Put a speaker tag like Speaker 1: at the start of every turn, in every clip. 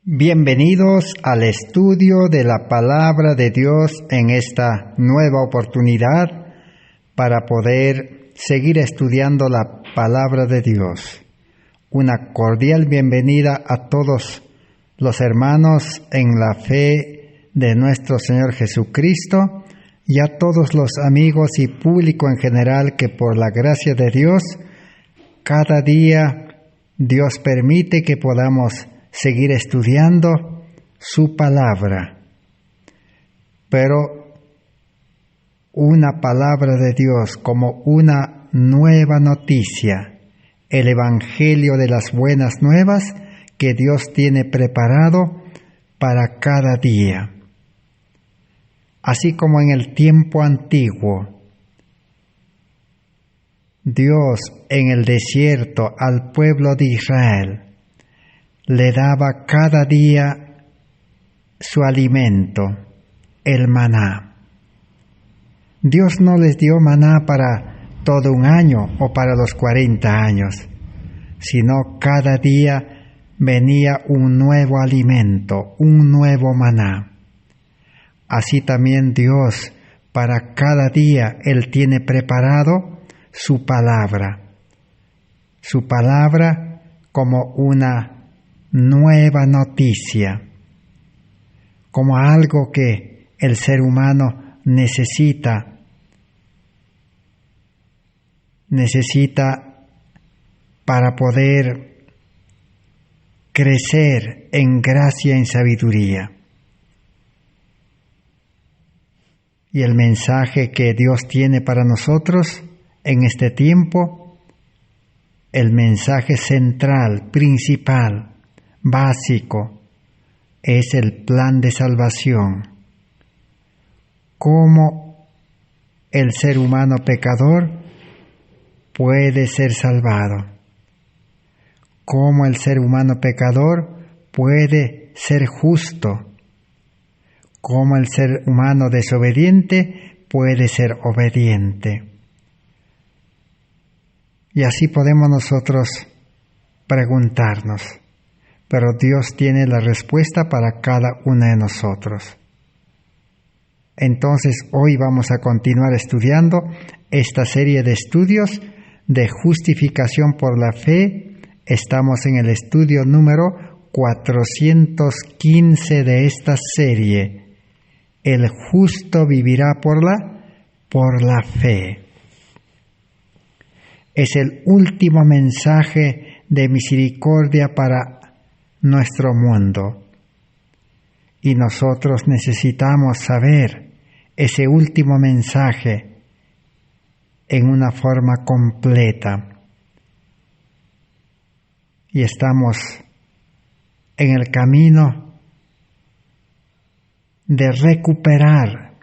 Speaker 1: Bienvenidos al estudio de la Palabra de Dios en esta nueva oportunidad para poder seguir estudiando la Palabra de Dios. Una cordial bienvenida a todos los hermanos en la fe de nuestro Señor Jesucristo y a todos los amigos y público en general que por la gracia de Dios, cada día Dios permite que podamos seguir estudiando su palabra. Pero una palabra de Dios como una nueva noticia, el Evangelio de las buenas nuevas que Dios tiene preparado para cada día. Así como en el tiempo antiguo, Dios en el desierto al pueblo de Israel le daba cada día su alimento, el maná. Dios no les dio maná para todo un año o para los 40 años, sino cada día venía un nuevo alimento, un nuevo maná. Así también Dios, para cada día, Él tiene preparado su palabra como una nueva noticia, como algo que el ser humano necesita para poder crecer en gracia y en sabiduría. Y el mensaje que Dios tiene para nosotros en este tiempo, el mensaje central, principal, básico, es el plan de salvación. Cómo el ser humano pecador puede ser salvado. Cómo el ser humano pecador puede ser justo. Cómo el ser humano desobediente puede ser obediente. Y así podemos nosotros preguntarnos. Pero Dios tiene la respuesta para cada uno de nosotros. Entonces, hoy vamos a continuar estudiando esta serie de estudios de justificación por la fe. Estamos en el estudio número 415 de esta serie. El justo vivirá por la fe. Es el último mensaje de misericordia para nuestro mundo. Y nosotros necesitamos saber ese último mensaje en una forma completa. Y estamos en el camino de recuperar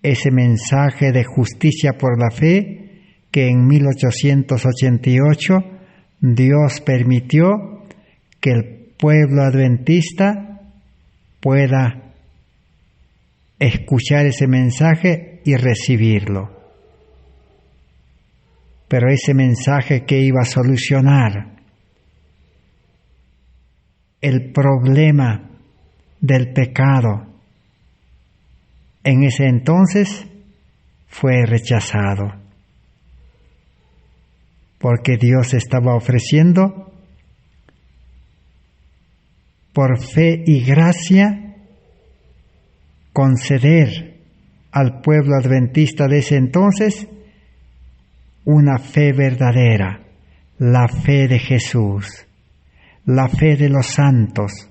Speaker 1: ese mensaje de justicia por la fe que en 1888 Dios permitió que el pueblo adventista pueda escuchar ese mensaje y recibirlo. Pero ese mensaje que iba a solucionar el problema del pecado en ese entonces fue rechazado, porque Dios estaba ofreciendo por fe y gracia conceder al pueblo adventista de ese entonces una fe verdadera, la fe de Jesús, la fe de los santos.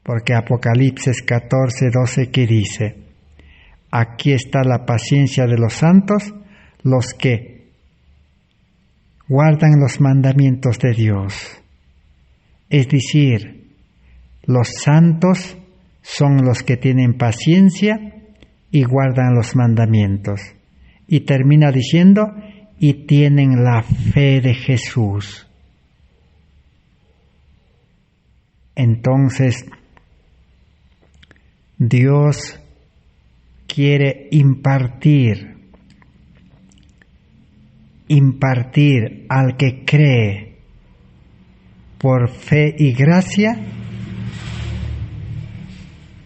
Speaker 1: Porque Apocalipsis 14:12 que dice: aquí está la paciencia de los santos, los que guardan los mandamientos de Dios. Es decir, los santos son los que tienen paciencia y guardan los mandamientos. Y termina diciendo, y tienen la fe de Jesús. Entonces, Dios quiere impartir al que cree por fe y gracia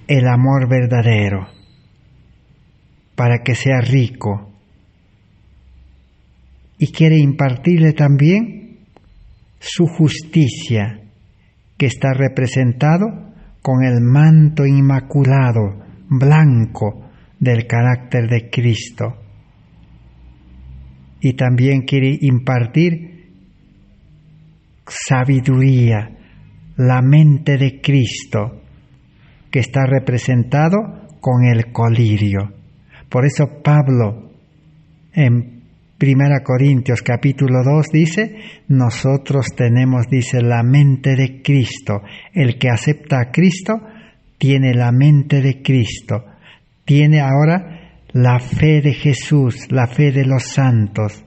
Speaker 1: el amor verdadero, para que sea rico. Y quiere impartirle también su justicia, que está representado con el manto inmaculado, blanco, del carácter de Cristo. Y también quiere impartir sabiduría, la mente de Cristo, que está representado con el colirio. Por eso Pablo en 1 Corintios capítulo 2 dice, nosotros tenemos, dice, la mente de Cristo. El que acepta a Cristo tiene la mente de Cristo. Tiene ahora la fe de Jesús, la fe de los santos.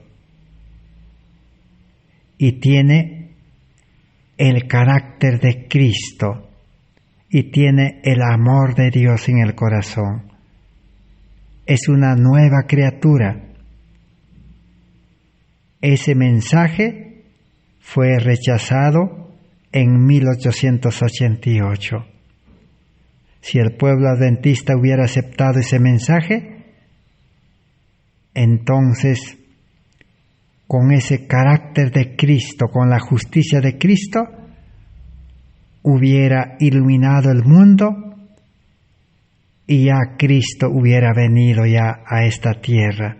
Speaker 1: Y tiene el carácter de Cristo. Y tiene el amor de Dios en el corazón. Es una nueva criatura. Ese mensaje fue rechazado en 1888. Si el pueblo adventista hubiera aceptado ese mensaje, entonces, con ese carácter de Cristo, con la justicia de Cristo, hubiera iluminado el mundo y ya Cristo hubiera venido ya a esta tierra.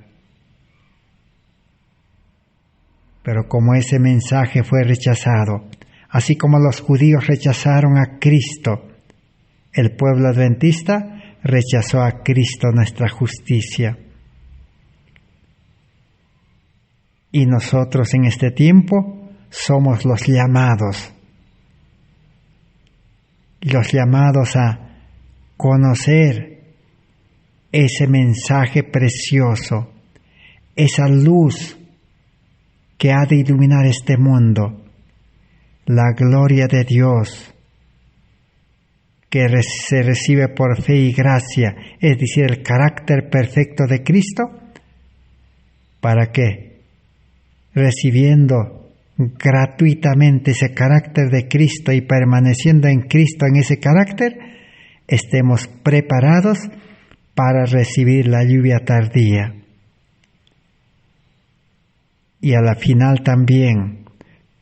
Speaker 1: Pero como ese mensaje fue rechazado, así como los judíos rechazaron a Cristo, el pueblo adventista rechazó a Cristo, nuestra justicia. Y nosotros en este tiempo somos los llamados a conocer ese mensaje precioso, esa luz que ha de iluminar este mundo, la gloria de Dios, que se recibe por fe y gracia, es decir, el carácter perfecto de Cristo, para que, recibiendo gratuitamente ese carácter de Cristo y permaneciendo en Cristo en ese carácter, estemos preparados para recibir la lluvia tardía. Y a la final también,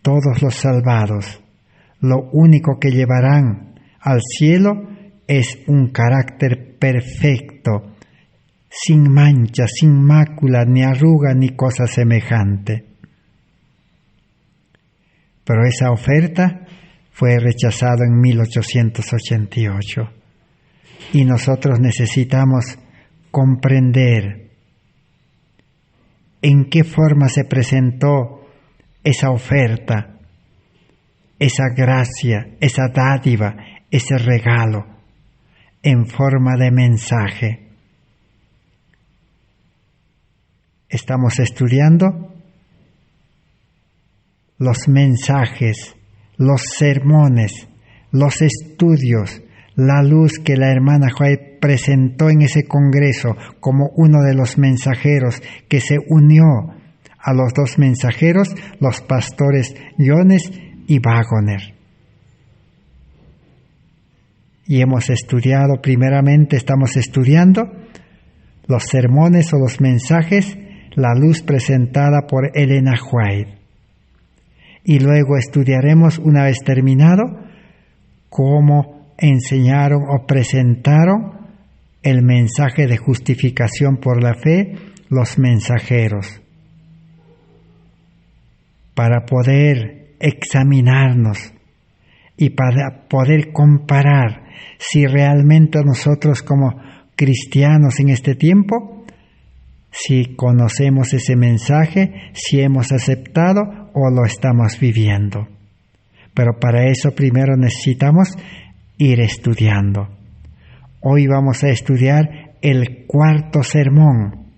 Speaker 1: todos los salvados, lo único que llevarán al cielo es un carácter perfecto, sin mancha, sin mácula, ni arruga, ni cosa semejante. Pero esa oferta fue rechazada en 1888. Y nosotros necesitamos comprender en qué forma se presentó esa oferta, esa gracia, esa dádiva, ese regalo, en forma de mensaje. Estamos estudiando los mensajes, los sermones, los estudios, la luz que la hermana Joy presentó en ese congreso como uno de los mensajeros que se unió a los dos mensajeros, los pastores Jones y Wagoner. Y hemos estudiado, primeramente estamos estudiando los sermones o los mensajes, la luz presentada por Elena White. Y luego estudiaremos, una vez terminado, cómo enseñaron o presentaron el mensaje de justificación por la fe los mensajeros, para poder examinarnos y para poder comparar si realmente nosotros como cristianos en este tiempo, si conocemos ese mensaje, si hemos aceptado o lo estamos viviendo. Pero para eso primero necesitamos ir estudiando. Hoy vamos a estudiar el cuarto sermón,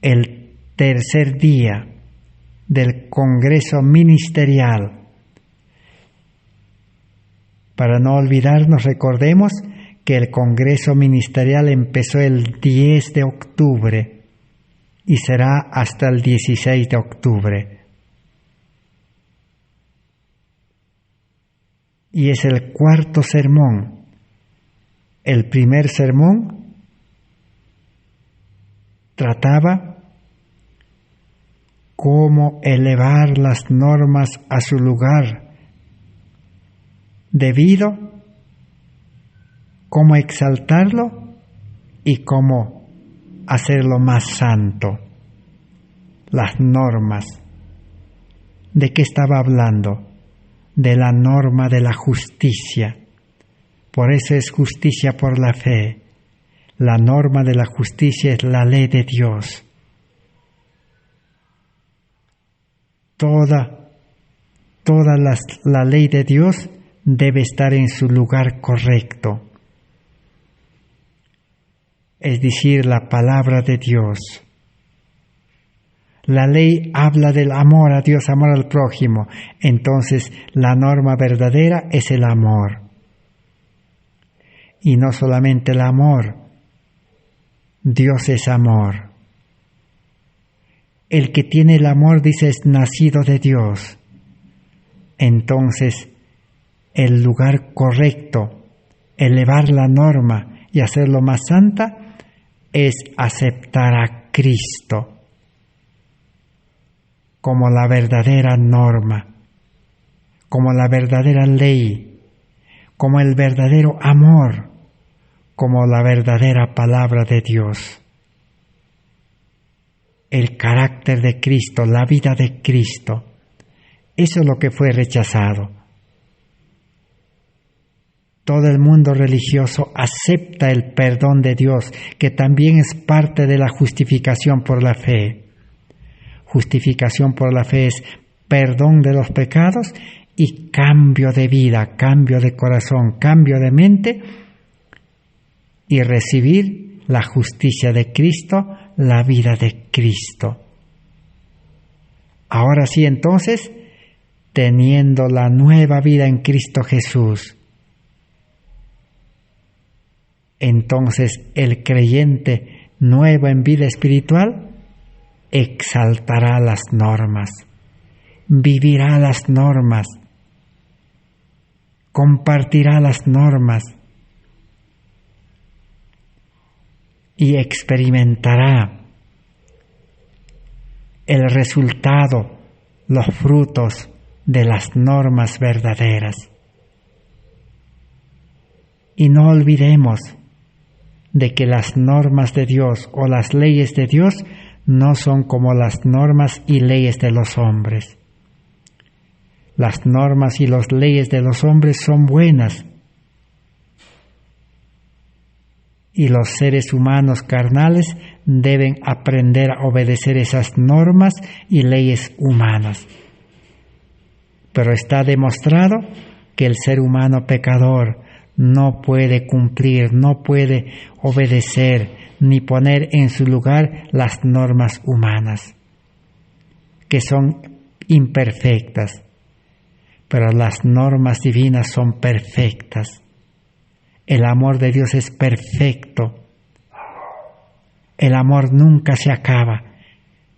Speaker 1: el tercer día del Congreso Ministerial. Para no olvidarnos, recordemos que el Congreso Ministerial empezó el 10 de octubre y será hasta el 16 de octubre. y es el cuarto sermón. El primer sermón trataba cómo elevar las normas a su lugar debido, cómo exaltarlo y cómo hacerlo más santo. Las normas. ¿De qué estaba hablando? De la norma de la justicia. Por eso es justicia por la fe. La norma de la justicia es la ley de Dios. Toda la ley de Dios debe estar en su lugar correcto. Es decir, la palabra de Dios. La ley habla del amor a Dios, amor al prójimo. Entonces, la norma verdadera es el amor. Y no solamente el amor. Dios es amor. El que tiene el amor, dice, es nacido de Dios. Entonces, el lugar correcto, elevar la norma y hacerlo más santa, es aceptar a Cristo como la verdadera norma, como la verdadera ley, como el verdadero amor, como la verdadera palabra de Dios. El carácter de Cristo, la vida de Cristo, eso es lo que fue rechazado. Todo el mundo religioso acepta el perdón de Dios, que también es parte de la justificación por la fe. Justificación por la fe es perdón de los pecados y cambio de vida, cambio de corazón, cambio de mente y recibir la justicia de Cristo, la vida de Cristo. Ahora sí, entonces, teniendo la nueva vida en Cristo Jesús, entonces el creyente nuevo en vida espiritual exaltará las normas, vivirá las normas, compartirá las normas y experimentará el resultado, los frutos de las normas verdaderas. Y no olvidemos de que las normas de Dios o las leyes de Dios no son como las normas y leyes de los hombres. Las normas y las leyes de los hombres son buenas, y los seres humanos carnales deben aprender a obedecer esas normas y leyes humanas. Pero está demostrado que el ser humano pecador no puede cumplir, no puede obedecer ni poner en su lugar las normas humanas, que son imperfectas, pero las normas divinas son perfectas. El amor de Dios es perfecto. El amor nunca se acaba.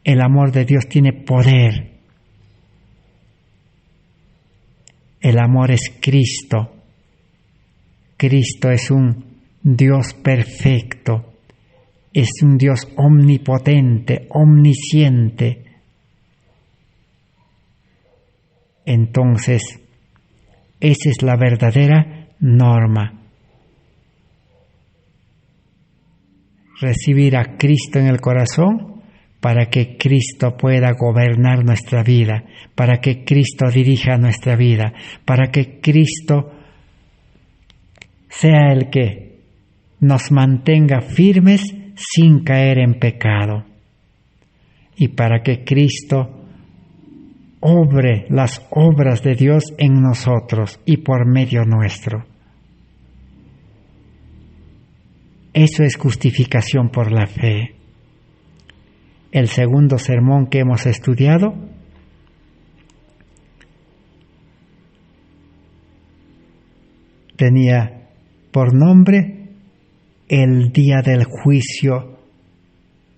Speaker 1: El amor de Dios tiene poder. El amor es Cristo. Cristo es un Dios perfecto. Es un Dios omnipotente, omnisciente. Entonces, esa es la verdadera norma. Recibir a Cristo en el corazón para que Cristo pueda gobernar nuestra vida, para que Cristo dirija nuestra vida, para que Cristo sea el que nos mantenga firmes sin caer en pecado, y para que Cristo obre las obras de Dios en nosotros y por medio nuestro. Eso es justificación por la fe. El segundo sermón que hemos estudiado tenía por nombre El día del juicio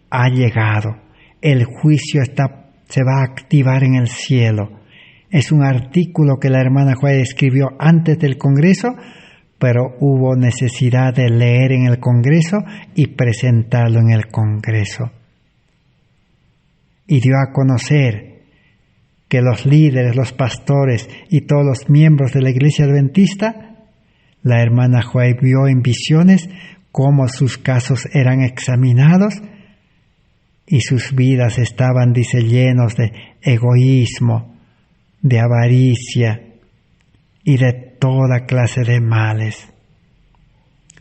Speaker 1: ha llegado. El juicio se va a activar en el cielo. Es un artículo que la hermana White escribió antes del Congreso, pero hubo necesidad de leer en el Congreso y presentarlo en el Congreso. Y dio a conocer que los líderes, los pastores y todos los miembros de la Iglesia Adventista, la hermana White vio en visiones cómo sus casos eran examinados y sus vidas estaban, dice, llenos de egoísmo, de avaricia y de toda clase de males.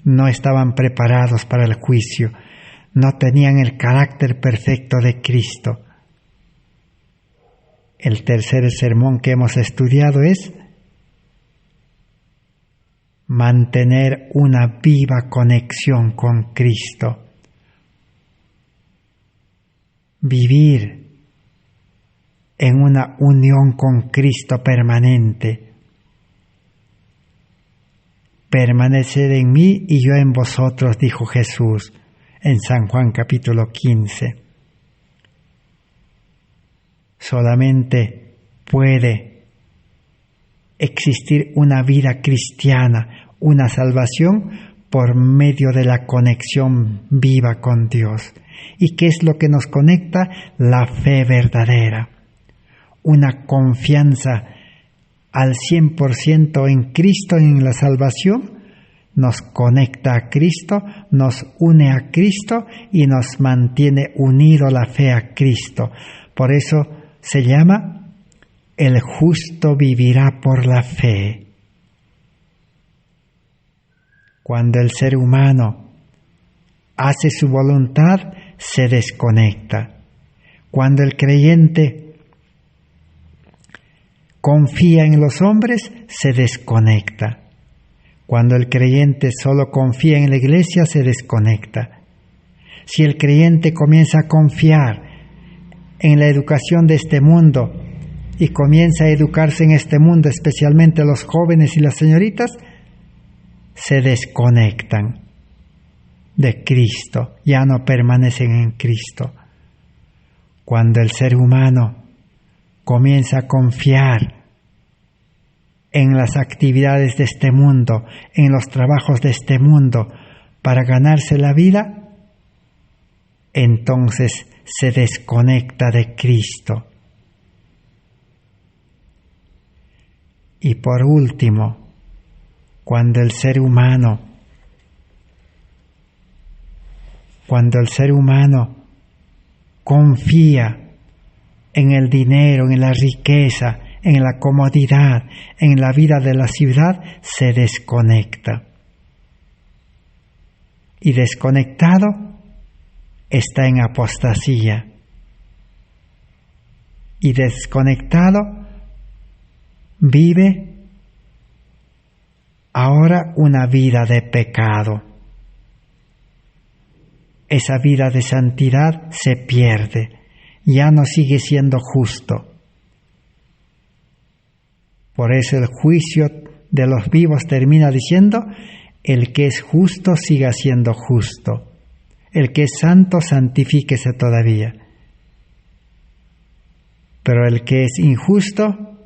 Speaker 1: No estaban preparados para el juicio, no tenían el carácter perfecto de Cristo. El tercer sermón que hemos estudiado es mantener una viva conexión con Cristo. Vivir en una unión con Cristo permanente. Permaneced en mí y yo en vosotros, dijo Jesús en San Juan capítulo 15. Solamente puede existir una vida cristiana, una salvación por medio de la conexión viva con Dios. ¿Y qué es lo que nos conecta? La fe verdadera, una confianza al 100% en Cristo, en la salvación, nos conecta a Cristo, nos une a Cristo y nos mantiene unido la fe a Cristo. Por eso se llama el justo vivirá por la fe. Cuando el ser humano hace su voluntad, se desconecta. Cuando el creyente confía en los hombres, se desconecta. Cuando el creyente solo confía en la iglesia, se desconecta. Si el creyente comienza a confiar en la educación de este mundo y comienza a educarse en este mundo, especialmente los jóvenes y las señoritas, se desconectan de Cristo, ya no permanecen en Cristo. Cuando el ser humano comienza a confiar en las actividades de este mundo, en los trabajos de este mundo, para ganarse la vida, entonces se desconecta de Cristo. Y por último, cuando el ser humano confía en el dinero, en la riqueza, en la comodidad, en la vida de la ciudad, se desconecta. Y desconectado está en apostasía. Y desconectado vive ahora una vida de pecado. Esa vida de santidad se pierde, ya no sigue siendo justo. Por eso el juicio de los vivos termina diciendo: el que es justo siga siendo justo, el que es santo santifíquese todavía. Pero el que es injusto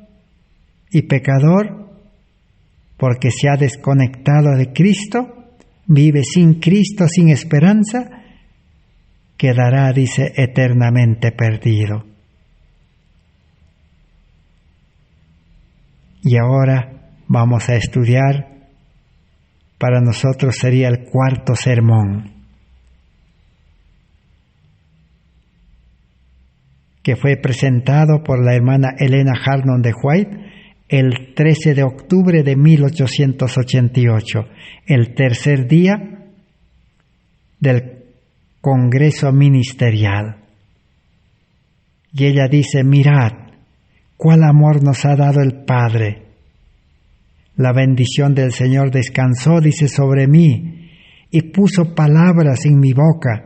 Speaker 1: y pecador, porque se ha desconectado de Cristo, vive sin Cristo, sin esperanza, quedará, dice, eternamente perdido. Y ahora vamos a estudiar, para nosotros sería el cuarto sermón, que fue presentado por la hermana Elena Hartnott de White el 13 de octubre de 1888, el tercer día del Congreso Ministerial. Y ella dice: mirad, cuál amor nos ha dado el Padre. La bendición del Señor descansó, dice, sobre mí, y puso palabras en mi boca,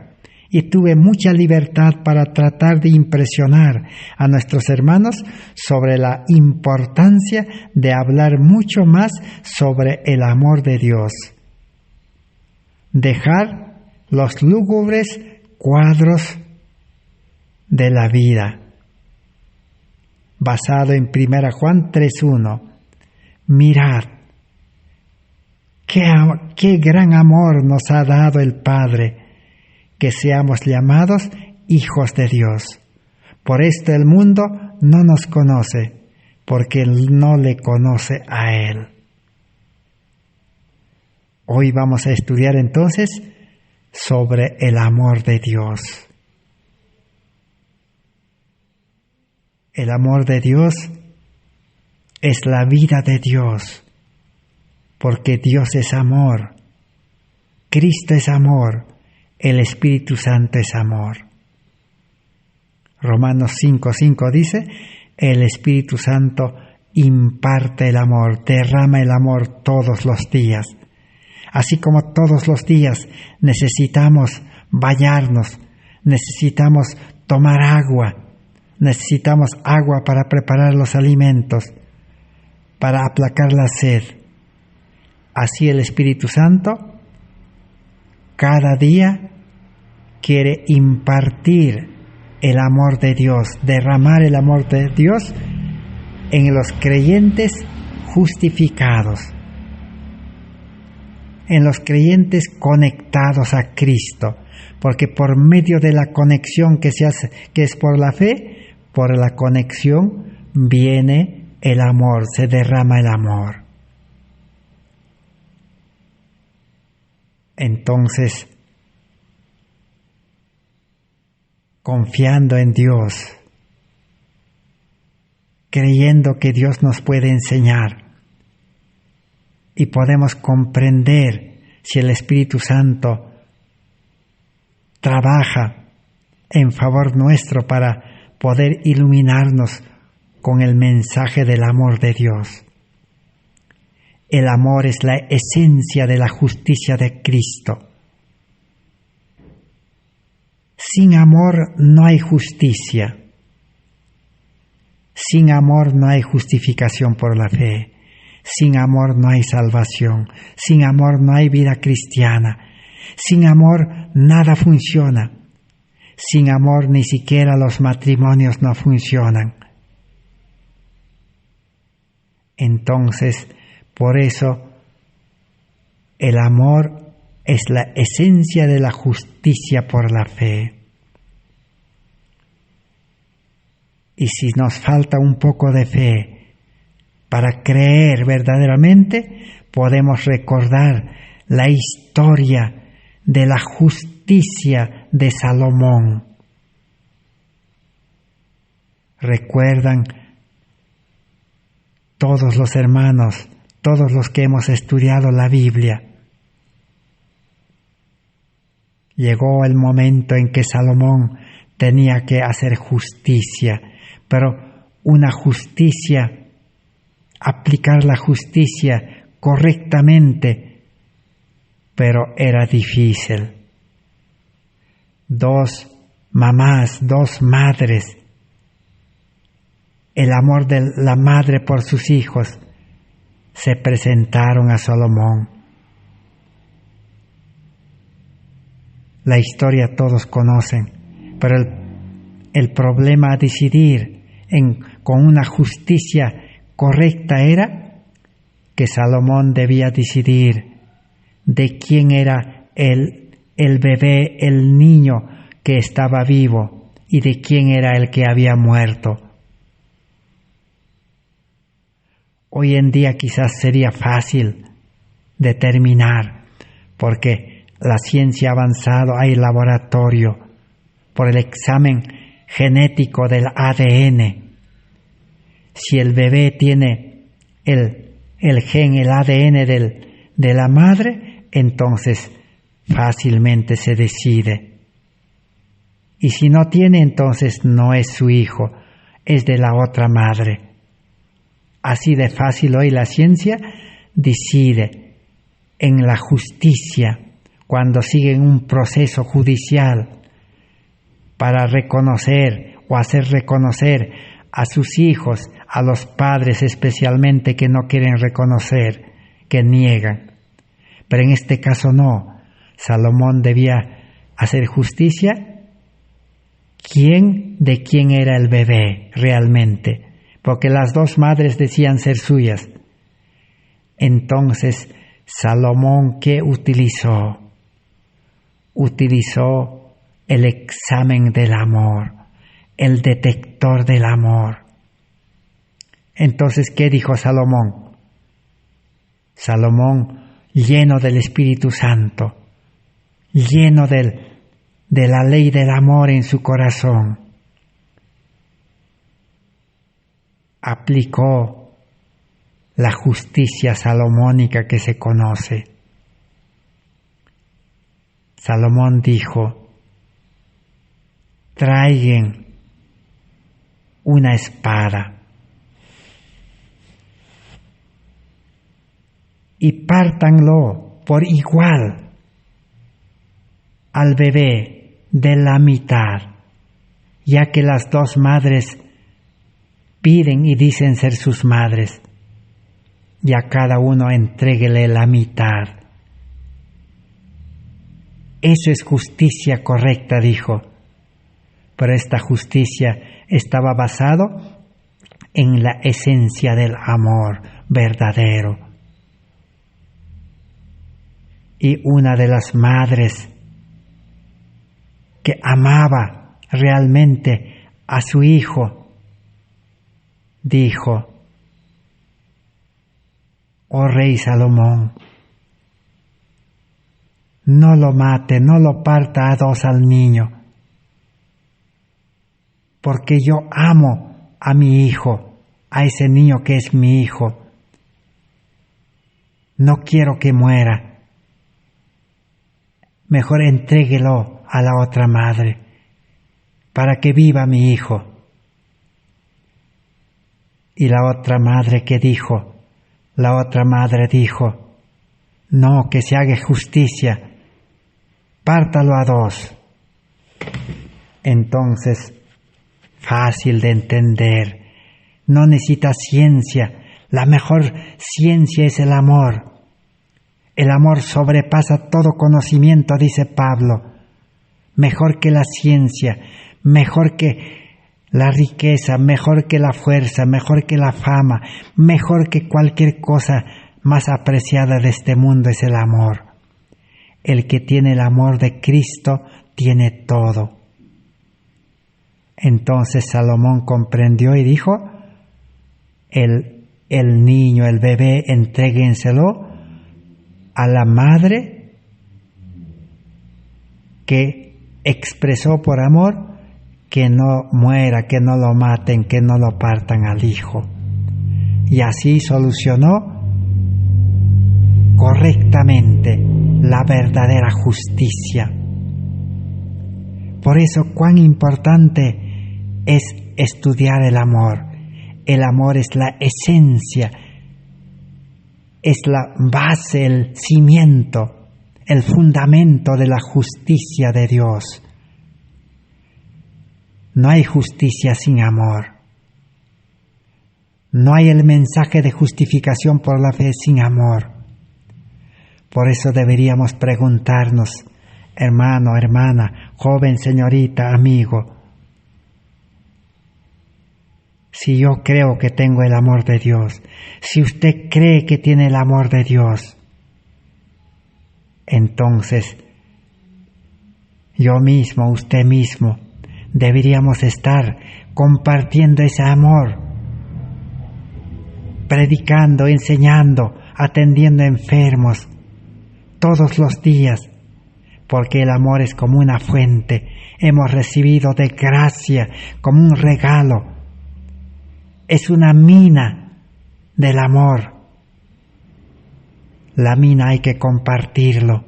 Speaker 1: y tuve mucha libertad para tratar de impresionar a nuestros hermanos sobre la importancia de hablar mucho más sobre el amor de Dios. Dejar los lúgubres cuadros de la vida. basado en 1 Juan 3:1. Mirad, qué gran amor nos ha dado el Padre, que seamos llamados hijos de Dios. Por esto el mundo no nos conoce, porque no le conoce a Él. Hoy vamos a estudiar entonces sobre el amor de Dios. El amor de Dios es la vida de Dios, porque Dios es amor, Cristo es amor, el Espíritu Santo es amor. Romanos 5:5 dice, el Espíritu Santo imparte el amor, derrama el amor todos los días. Así como todos los días necesitamos bañarnos, necesitamos tomar agua, necesitamos agua para preparar los alimentos, para aplacar la sed. Así el Espíritu Santo cada día quiere impartir el amor de Dios, derramar el amor de Dios en los creyentes justificados, en los creyentes conectados a Cristo, porque por medio de la conexión que se hace, que es por la fe, por la conexión viene el amor, se derrama el amor. Entonces, confiando en Dios, creyendo que Dios nos puede enseñar y podemos comprender si el Espíritu Santo trabaja en favor nuestro para poder iluminarnos con el mensaje del amor de Dios. El amor es la esencia de la justicia de Cristo. Sin amor no hay justicia. Sin amor no hay justificación por la fe. Sin amor no hay salvación. Sin amor no hay vida cristiana. Sin amor nada funciona. Sin amor ni siquiera los matrimonios no funcionan. Entonces, por eso, el amor es la esencia de la justicia por la fe. Y si nos falta un poco de fe para creer verdaderamente, podemos recordar la historia de la justicia de Salomón. ¿Recuerdan todos los hermanos, todos los que hemos estudiado la Biblia? Llegó el momento en que Salomón tenía que hacer justicia, pero una justicia, aplicar la justicia correctamente, pero era difícil. 2 mamás, 2 madres, el amor de la madre por sus hijos, se presentaron a Salomón. La historia todos conocen, pero el problema a decidir con una justicia correcta era que Salomón debía decidir de quién era el bebé, el niño que estaba vivo y de quién era el que había muerto. Hoy en día quizás sería fácil determinar, porque la ciencia ha avanzado, hay laboratorio, por el examen genético del ADN. Si el bebé tiene el gen, el ADN de la madre, entonces fácilmente se decide. Y si no tiene, entonces no es su hijo, es de la otra madre. Así de fácil hoy la ciencia decide en la justicia, cuando siguen un proceso judicial para reconocer o hacer reconocer a sus hijos, a los padres especialmente que no quieren reconocer, que niegan. Pero en este caso no. Salomón debía hacer justicia. ¿De quién era el bebé realmente? porque las dos madres decían ser suyas. Entonces, Salomón, ¿qué utilizó? Utilizó el examen del amor, el detector del amor. Entonces, ¿qué dijo Salomón? Salomón, lleno del Espíritu Santo, lleno de la ley del amor en su corazón, aplicó la justicia salomónica que se conoce. Salomón dijo: traigan una espada y pártanlo por igual al bebé de la mitad, ya que las dos madres piden y dicen ser sus madres, y a cada uno entréguele la mitad. Eso es justicia correcta, dijo. Pero esta justicia estaba basado en la esencia del amor verdadero. Y una de las madres que amaba realmente a su hijo dijo: oh rey Salomón, no lo mate, no lo parta a dos al niño, porque yo amo a mi hijo, a ese niño que es mi hijo. No quiero que muera. Mejor entréguelo a la otra madre, para que viva mi hijo. Y la otra madre, ¿qué dijo? La otra madre dijo: no, que se haga justicia, pártalo a dos. Entonces, fácil de entender, no necesita ciencia, la mejor ciencia es el amor. El amor sobrepasa todo conocimiento, dice Pablo, mejor que la ciencia, mejor que la riqueza, mejor que la fuerza, mejor que la fama, mejor que cualquier cosa más apreciada de este mundo es el amor. El que tiene el amor de Cristo tiene todo. Entonces Salomón comprendió y dijo: el niño, el bebé, entréguenselo a la madre que expresó por amor que no muera, que no lo maten, que no lo partan al hijo. Y así solucionó correctamente la verdadera justicia. Por eso, cuán importante es estudiar el amor. El amor es la esencia, es la base, el cimiento, el fundamento de la justicia de Dios. No hay justicia sin amor. No hay el mensaje de justificación por la fe sin amor. Por eso deberíamos preguntarnos, hermano, hermana, joven, señorita, amigo, si yo creo que tengo el amor de Dios, si usted cree que tiene el amor de Dios, entonces yo mismo, usted mismo, deberíamos estar compartiendo ese amor, predicando, enseñando, atendiendo enfermos todos los días, porque el amor es como una fuente, hemos recibido de gracia, como un regalo. Es una mina del amor. La mina hay que compartirlo.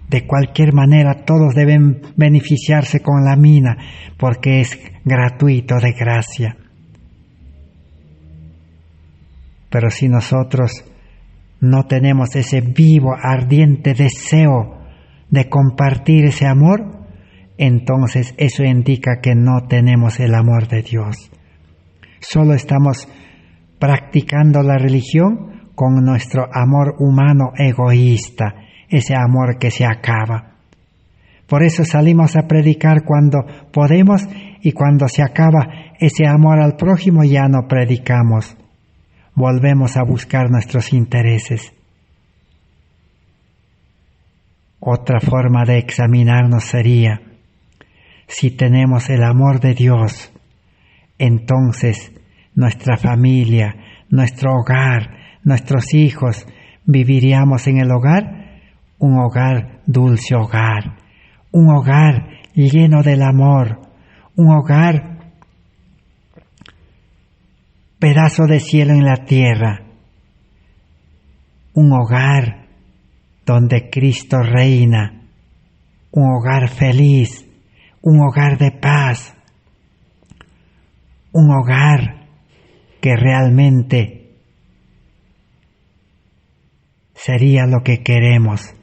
Speaker 1: De cualquier manera, todos deben beneficiarse con la mina, porque es gratuito, de gracia. Pero si nosotros no tenemos ese vivo, ardiente deseo de compartir ese amor, entonces eso indica que no tenemos el amor de Dios. Solo estamos practicando la religión con nuestro amor humano egoísta, ese amor que se acaba. Por eso salimos a predicar cuando podemos, y cuando se acaba ese amor al prójimo ya no predicamos. Volvemos a buscar nuestros intereses. Otra forma de examinarnos sería: si tenemos el amor de Dios, entonces nuestra familia, nuestro hogar, nuestros hijos, ¿viviríamos en el hogar? Un hogar dulce hogar, un hogar lleno del amor, un hogar pedazo de cielo en la tierra, un hogar donde Cristo reina, un hogar feliz, un hogar de paz, un hogar que realmente sería lo que queremos.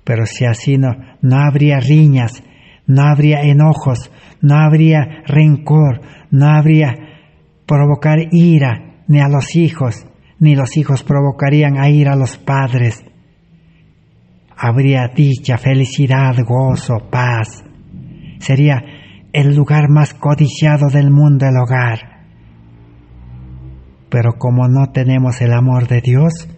Speaker 1: Pero si así no habría riñas, no habría enojos, no habría rencor, no habría provocar ira ni a los hijos, ni los hijos provocarían a ira a los padres. Habría dicha, felicidad, gozo, paz. Sería el lugar más codiciado del mundo, el hogar. Pero como no tenemos el amor de Dios,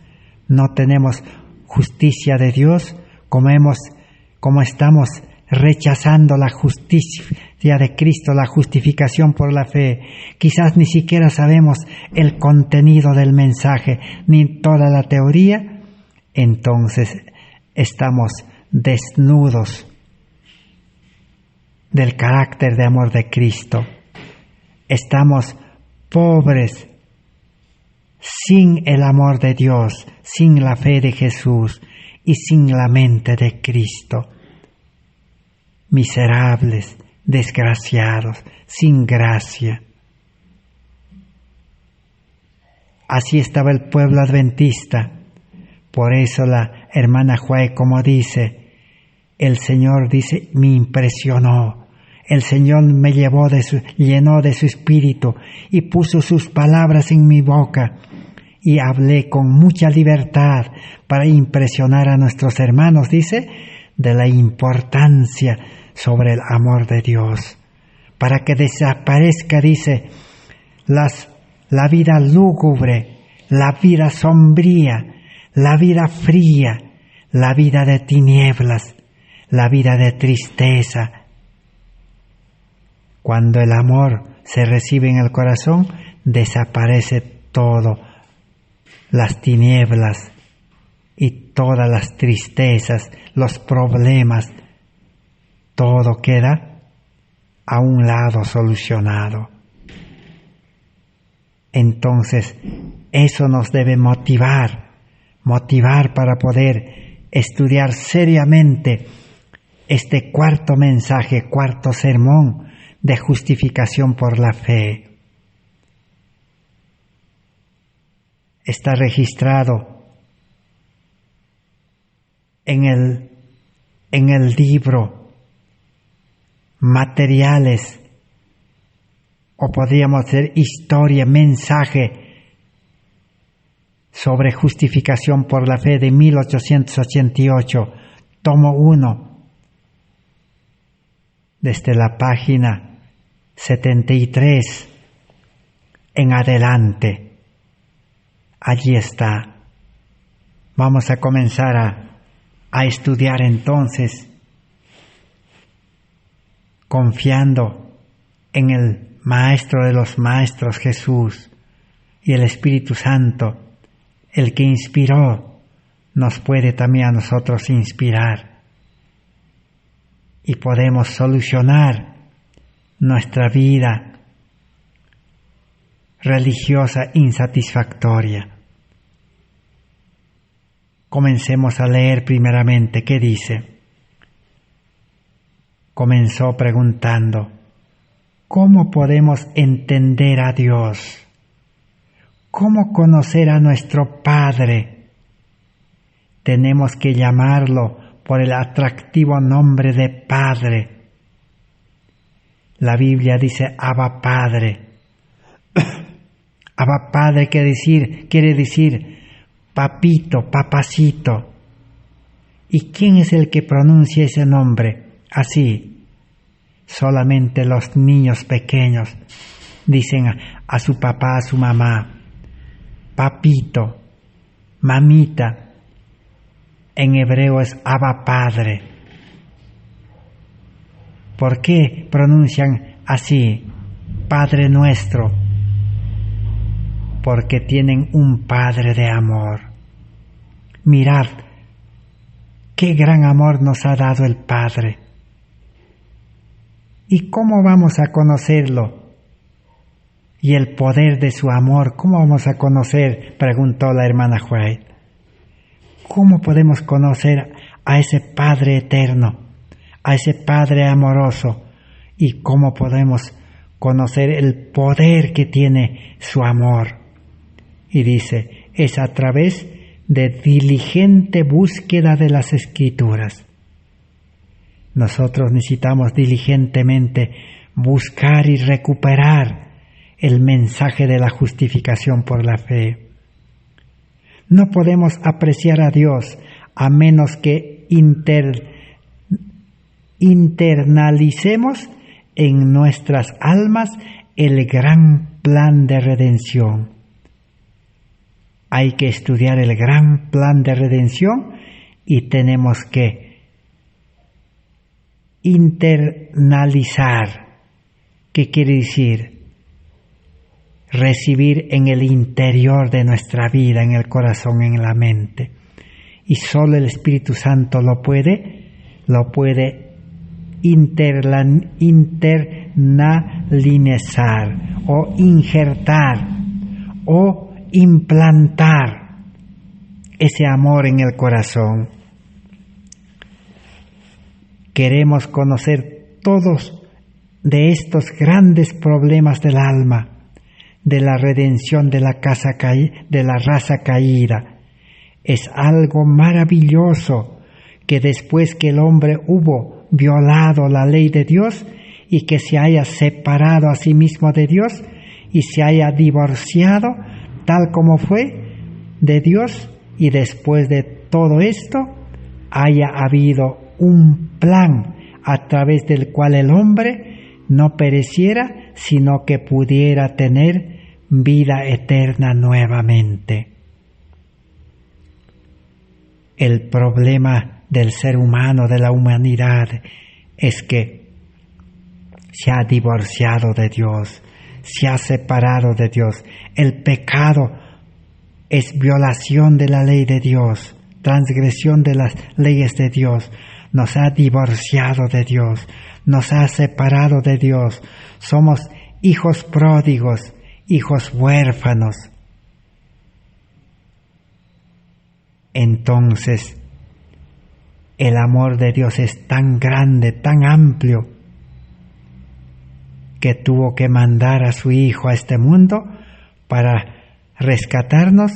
Speaker 1: no tenemos justicia de Dios, como estamos rechazando la justicia de Cristo, la justificación por la fe, quizás ni siquiera sabemos el contenido del mensaje, ni toda la teoría, entonces estamos desnudos del carácter de amor de Cristo. Estamos pobres, sin el amor de Dios, sin la fe de Jesús y sin la mente de Cristo. Miserables, desgraciados, sin gracia. Así estaba el pueblo adventista. Por eso la hermana Juárez, como dice, el Señor dice, me impresionó. El Señor me llenó de su espíritu y puso sus palabras en mi boca. Y hablé con mucha libertad para impresionar a nuestros hermanos, dice, de la importancia sobre el amor de Dios. Para que desaparezca, dice, la vida lúgubre, la vida sombría, la vida fría, la vida de tinieblas, la vida de tristeza. Cuando el amor se recibe en el corazón, desaparece todo, las tinieblas y todas las tristezas, los problemas, todo queda a un lado solucionado. Entonces, eso nos debe motivar para poder estudiar seriamente este cuarto mensaje, cuarto sermón de justificación por la fe. Está registrado en el libro Materiales, o podríamos decir historia, mensaje sobre justificación por la fe de 1888, tomo 1, desde la página 73 en adelante. Allí está. Vamos a comenzar a estudiar entonces, confiando en el Maestro de los Maestros, Jesús, y el Espíritu Santo, el que inspiró, nos puede también a nosotros inspirar. Y podemos solucionar nuestra vida religiosa insatisfactoria. Comencemos a leer primeramente qué dice. Comenzó preguntando, ¿cómo podemos entender a Dios? ¿Cómo conocer a nuestro Padre? Tenemos que llamarlo por el atractivo nombre de Padre. La Biblia dice Abba Padre. Abba Padre quiere decir papito, papacito. ¿Y quién es el que pronuncia ese nombre así? Solamente los niños pequeños dicen a su papá, a su mamá, papito, mamita. En hebreo es Abba Padre. ¿Por qué pronuncian así, Padre nuestro? Porque tienen un Padre de amor. Mirad, qué gran amor nos ha dado el Padre. ¿Y cómo vamos a conocerlo? Y el poder de su amor, ¿cómo vamos a conocer? Preguntó la hermana White. ¿Cómo podemos conocer a ese Padre eterno, a ese Padre amoroso? ¿Y cómo podemos conocer el poder que tiene su amor? Y dice, es a través de diligente búsqueda de las Escrituras. Nosotros necesitamos diligentemente buscar y recuperar el mensaje de la justificación por la fe. No podemos apreciar a Dios a menos que internalicemos en nuestras almas el gran plan de redención. Hay que estudiar el gran plan de redención y tenemos que internalizar. ¿Qué quiere decir? Recibir en el interior de nuestra vida, en el corazón, en la mente. Y solo el Espíritu Santo lo puede internalizar o injertar o implantar ese amor en el corazón. Queremos conocer todos de estos grandes problemas del alma, de la redención de la raza caída. Es algo maravilloso que después que el hombre hubo violado la ley de Dios y que se haya separado a sí mismo de Dios y se haya divorciado tal como fue de Dios, y después de todo esto haya habido un plan a través del cual el hombre no pereciera, sino que pudiera tener vida eterna nuevamente. El problema del ser humano, de la humanidad, es que se ha divorciado de Dios, se ha separado de Dios. El pecado es violación de la ley de Dios, transgresión de las leyes de Dios. Nos ha divorciado de Dios, nos ha separado de Dios. Somos hijos pródigos, hijos huérfanos. Entonces, el amor de Dios es tan grande, tan amplio, que tuvo que mandar a su Hijo a este mundo para rescatarnos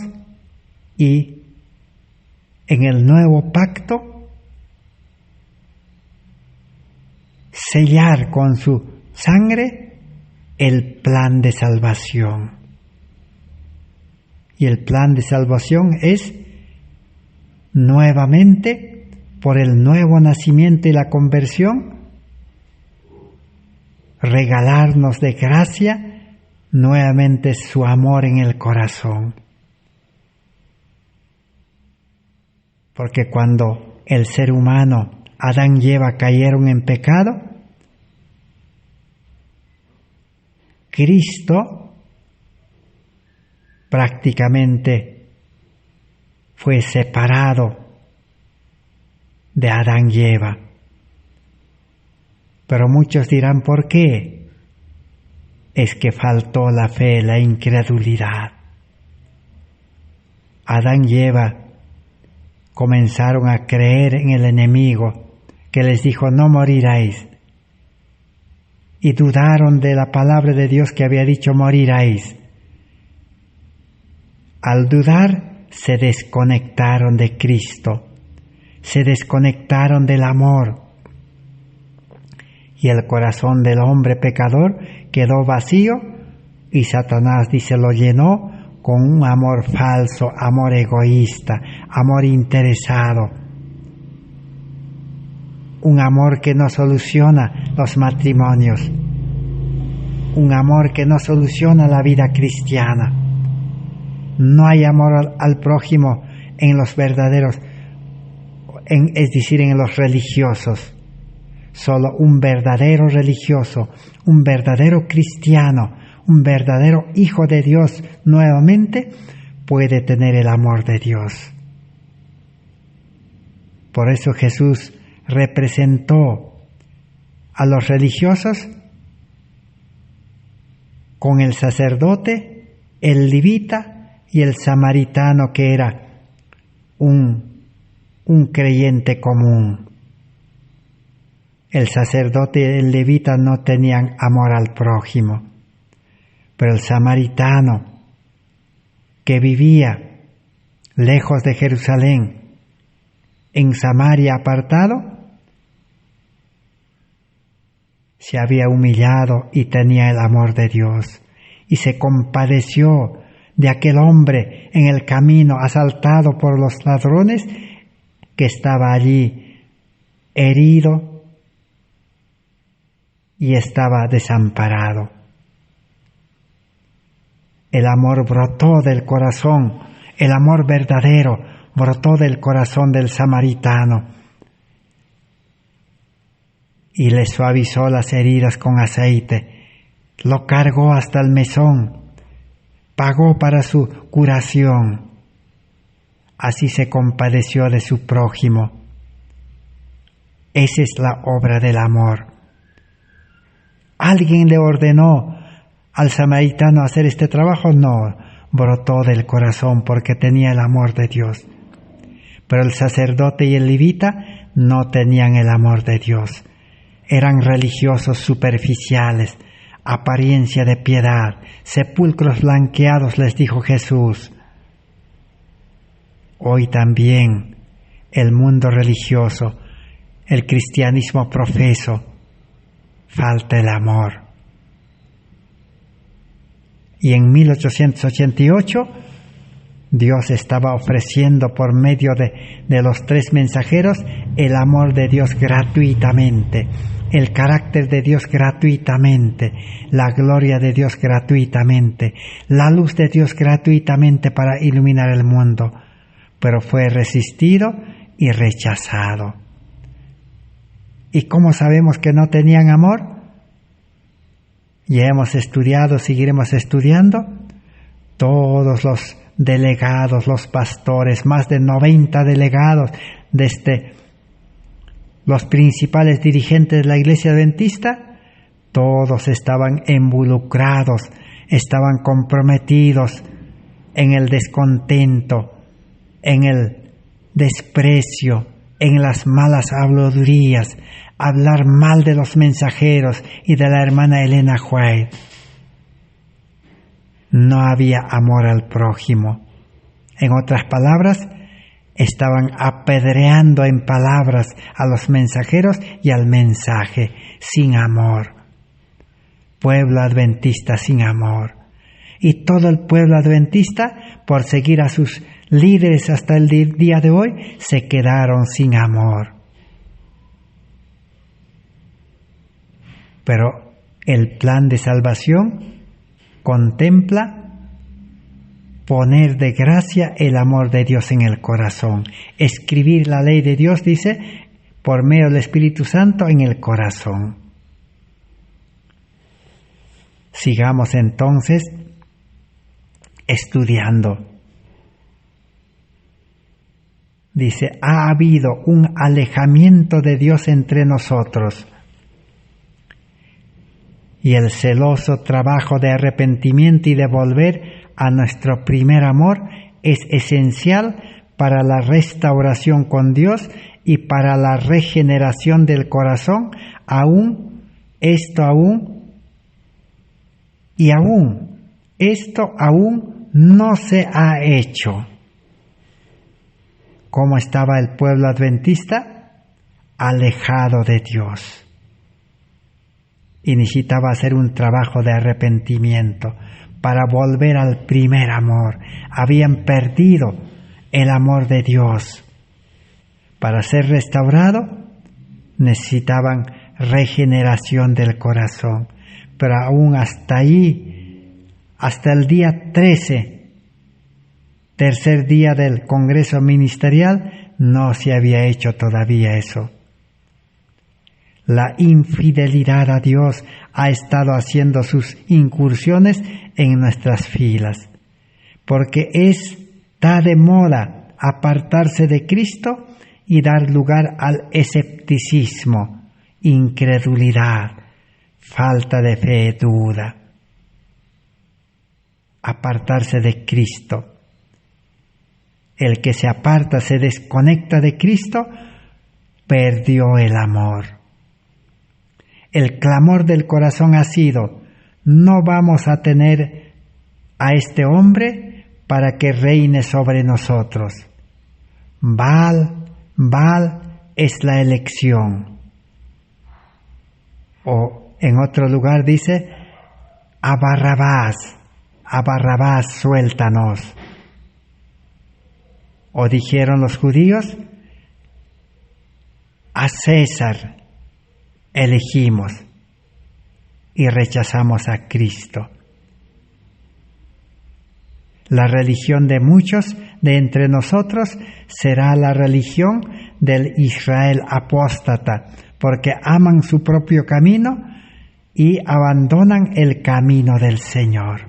Speaker 1: y en el nuevo pacto sellar con su sangre el plan de salvación. Y el plan de salvación es nuevamente, por el nuevo nacimiento y la conversión, regalarnos de gracia nuevamente su amor en el corazón. Porque cuando el ser humano, Adán y Eva, cayeron en pecado, Cristo prácticamente fue separado de Adán y Eva. Pero muchos dirán, ¿por qué? Es que faltó la fe, la incredulidad. Adán y Eva comenzaron a creer en el enemigo, que les dijo, no moriréis. Y dudaron de la palabra de Dios que había dicho, moriréis. Al dudar, se desconectaron de Cristo, se desconectaron del amor. Y el corazón del hombre pecador quedó vacío, y Satanás, dice, lo llenó con un amor falso, amor egoísta, amor interesado. un amor que no soluciona los matrimonios, un amor que no soluciona la vida cristiana. No hay amor al prójimo en los verdaderos, es decir, en los religiosos. Solo un verdadero religioso, un verdadero cristiano, un verdadero hijo de Dios nuevamente puede tener el amor de Dios. Por eso Jesús representó a los religiosos con el sacerdote, el levita y el samaritano, que era un creyente común. El sacerdote y el levita no tenían amor al prójimo, pero el samaritano, que vivía lejos de Jerusalén, en Samaria apartado, se había humillado y tenía el amor de Dios, y se compadeció de aquel hombre en el camino asaltado por los ladrones, que estaba allí herido y estaba desamparado. El amor brotó del corazón, el amor verdadero brotó del corazón del samaritano y le suavizó las heridas con aceite, lo cargó hasta el mesón, pagó para su curación. Así se compadeció de su prójimo. Esa es la obra del amor. ¿Alguien le ordenó al samaritano hacer este trabajo? No, brotó del corazón porque tenía el amor de Dios. Pero el sacerdote y el levita no tenían el amor de Dios. Eran religiosos superficiales, apariencia de piedad, sepulcros blanqueados, les dijo Jesús. Hoy también el mundo religioso, el cristianismo profeso, falta el amor. Y en 1888 Dios estaba ofreciendo por medio de los 3 mensajeros el amor de Dios gratuitamente, el carácter de Dios gratuitamente, la gloria de Dios gratuitamente, la luz de Dios gratuitamente para iluminar el mundo, pero fue resistido y rechazado. ¿Y cómo sabemos que no tenían amor? Ya hemos estudiado, seguiremos estudiando. Todos los delegados, los pastores, más de 90 delegados, desde los principales dirigentes de la Iglesia Adventista, todos estaban involucrados, estaban comprometidos en el descontento, en el desprecio, en las malas habladurías, hablar mal de los mensajeros y de la hermana Elena White. No había amor al prójimo. En otras palabras, estaban apedreando en palabras a los mensajeros y al mensaje, sin amor. Pueblo adventista sin amor. Y todo el pueblo adventista, por seguir a sus líderes hasta el día de hoy, se quedaron sin amor. Pero el plan de salvación contempla poner de gracia el amor de Dios en el corazón. Escribir la ley de Dios, dice, por medio del Espíritu Santo en el corazón. Sigamos entonces estudiando. Dice, ha habido un alejamiento de Dios entre nosotros, y el celoso trabajo de arrepentimiento y de volver a nuestro primer amor es esencial para la restauración con Dios y para la regeneración del corazón. Esto aún no se ha hecho. ¿Cómo estaba el pueblo adventista? Alejado de Dios. Y necesitaba hacer un trabajo de arrepentimiento para volver al primer amor. Habían perdido el amor de Dios. Para ser restaurado, necesitaban regeneración del corazón. Pero aún hasta ahí, hasta el día 13, tercer día del Congreso Ministerial, no se había hecho todavía eso. La infidelidad a Dios ha estado haciendo sus incursiones en nuestras filas, porque está de moda apartarse de Cristo y dar lugar al escepticismo, incredulidad, falta de fe, duda. Apartarse de Cristo. El que se aparta, se desconecta de Cristo, perdió el amor. El clamor del corazón ha sido: no vamos a tener a este hombre para que reine sobre nosotros. Baal es la elección. O en otro lugar dice: a Barrabás, suéltanos. O dijeron los judíos: a César elegimos, y rechazamos a Cristo. La religión de muchos de entre nosotros será la religión del Israel apóstata, porque aman su propio camino y abandonan el camino del Señor.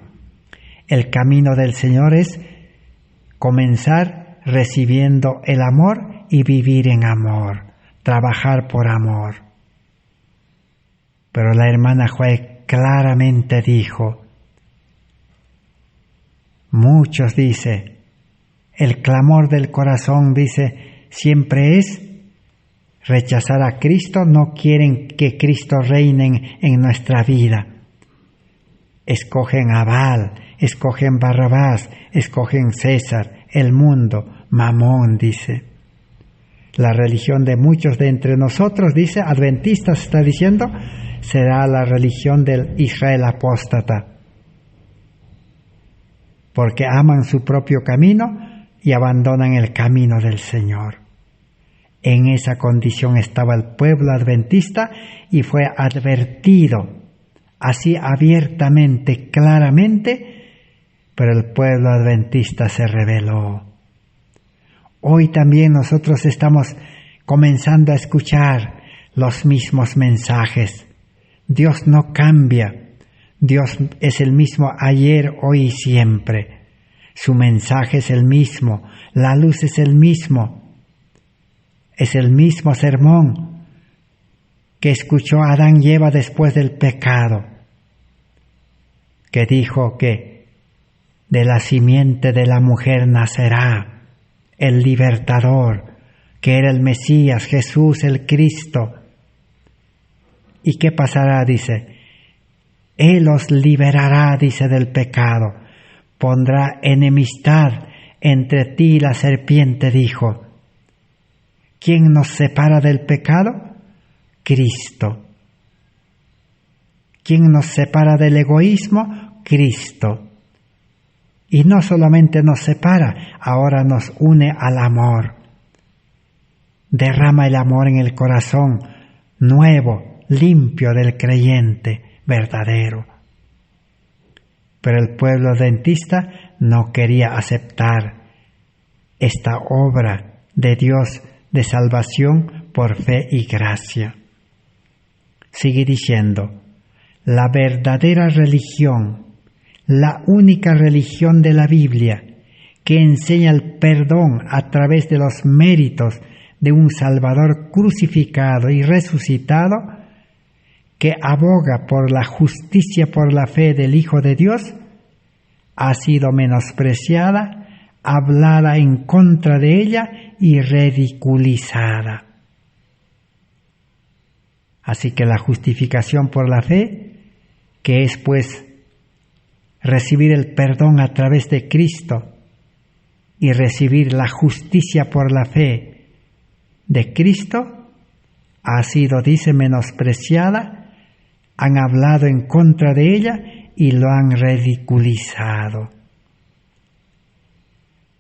Speaker 1: El camino del Señor es comenzar recibiendo el amor y vivir en amor, trabajar por amor. Pero la hermana Joy claramente dijo, muchos, dice, el clamor del corazón, dice, siempre es rechazar a Cristo, no quieren que Cristo reine en nuestra vida. Escogen a Baal, escogen Barrabás, escogen César, el mundo, Mamón, dice. La religión de muchos de entre nosotros, dice, adventistas está diciendo, será la religión del Israel apóstata, porque aman su propio camino y abandonan el camino del Señor. En esa condición estaba el pueblo adventista y fue advertido así abiertamente, claramente, pero el pueblo adventista se rebeló. Hoy también nosotros estamos comenzando a escuchar los mismos mensajes. Dios no cambia. Dios es el mismo ayer, hoy y siempre. Su mensaje es el mismo. La luz es el mismo. Es el mismo sermón que escuchó Adán y Eva después del pecado, que dijo que de la simiente de la mujer nacerá el libertador, que era el Mesías, Jesús, el Cristo. ¿Y qué pasará? Dice, Él os liberará, dice, del pecado, pondrá enemistad entre ti y la serpiente, dijo. ¿Quién nos separa del pecado? Cristo. ¿Quién nos separa del egoísmo? Cristo. Y no solamente nos separa, ahora nos une al amor. Derrama el amor en el corazón nuevo, limpio del creyente verdadero. Pero el pueblo adventista no quería aceptar esta obra de Dios de salvación por fe y gracia. Sigue diciendo, la verdadera religión, la única religión de la Biblia que enseña el perdón a través de los méritos de un Salvador crucificado y resucitado, que aboga por la justicia por la fe del Hijo de Dios, ha sido menospreciada, hablada en contra de ella y ridiculizada. Así que la justificación por la fe, que es pues recibir el perdón a través de Cristo y recibir la justicia por la fe de Cristo, ha sido, dice, menospreciada, han hablado en contra de ella y lo han ridiculizado.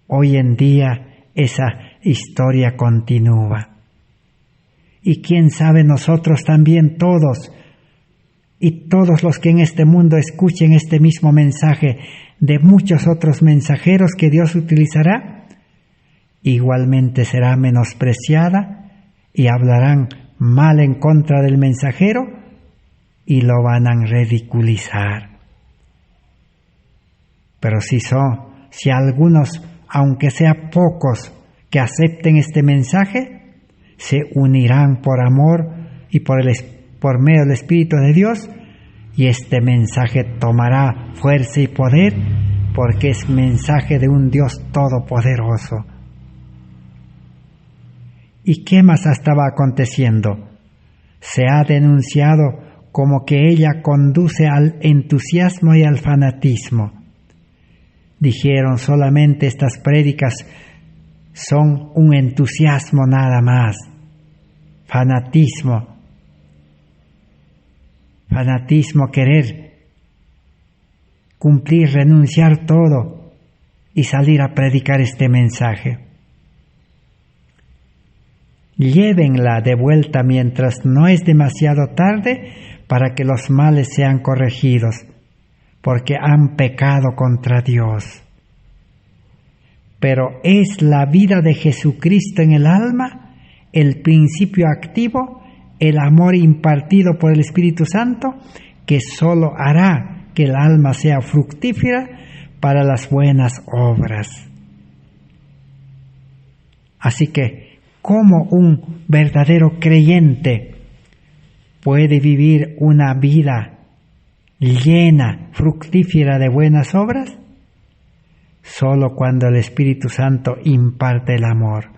Speaker 1: Hoy en día esa historia continúa. y quién sabe nosotros también todos, y todos los que en este mundo escuchen este mismo mensaje de muchos otros mensajeros que Dios utilizará, igualmente será menospreciada y hablarán mal en contra del mensajero y lo van a ridiculizar. Pero si algunos, aunque sea pocos, que acepten este mensaje, se unirán por amor y por medio del Espíritu de Dios, y este mensaje tomará fuerza y poder, porque es mensaje de un Dios todopoderoso. ¿Y qué más estaba aconteciendo? Se ha denunciado como que ella conduce al entusiasmo y al fanatismo. Dijeron solamente estas prédicas son un entusiasmo nada más. Fanatismo, querer cumplir, renunciar todo y salir a predicar este mensaje. Llévenla de vuelta mientras no es demasiado tarde para que los males sean corregidos, porque han pecado contra Dios. Pero es la vida de Jesucristo en el alma, el principio activo, el amor impartido por el Espíritu Santo, que solo hará que el alma sea fructífera para las buenas obras. Así que, ¿cómo un verdadero creyente puede vivir una vida llena, fructífera de buenas obras? Solo cuando el Espíritu Santo imparte el amor.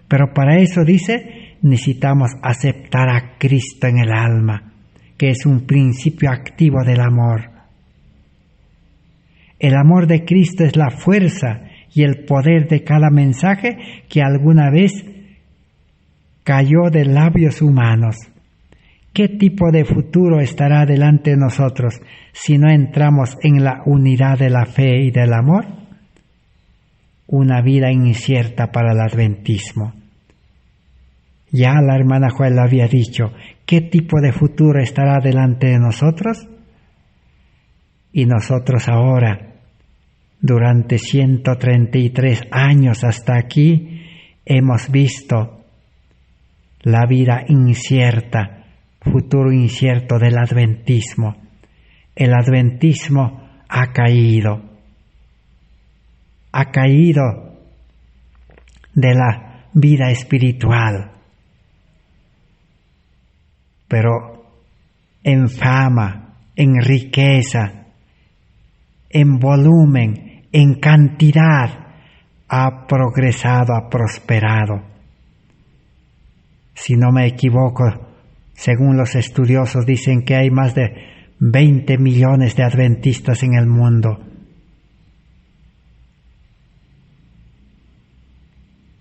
Speaker 1: Pero para eso, dice, necesitamos aceptar a Cristo en el alma, que es un principio activo del amor. El amor de Cristo es la fuerza y el poder de cada mensaje que alguna vez cayó de labios humanos. ¿Qué tipo de futuro estará delante de nosotros si no entramos en la unidad de la fe y del amor? Una vida incierta para el adventismo. Ya la hermana Joel había dicho, ¿qué tipo de futuro estará delante de nosotros? Y nosotros ahora, durante 133 años hasta aquí, hemos visto la vida incierta, futuro incierto del adventismo. El adventismo ha caído de la vida espiritual, pero en fama, en riqueza, en volumen, en cantidad, ha progresado, ha prosperado. Si no me equivoco, según los estudiosos dicen que hay más de 20 millones de adventistas en el mundo.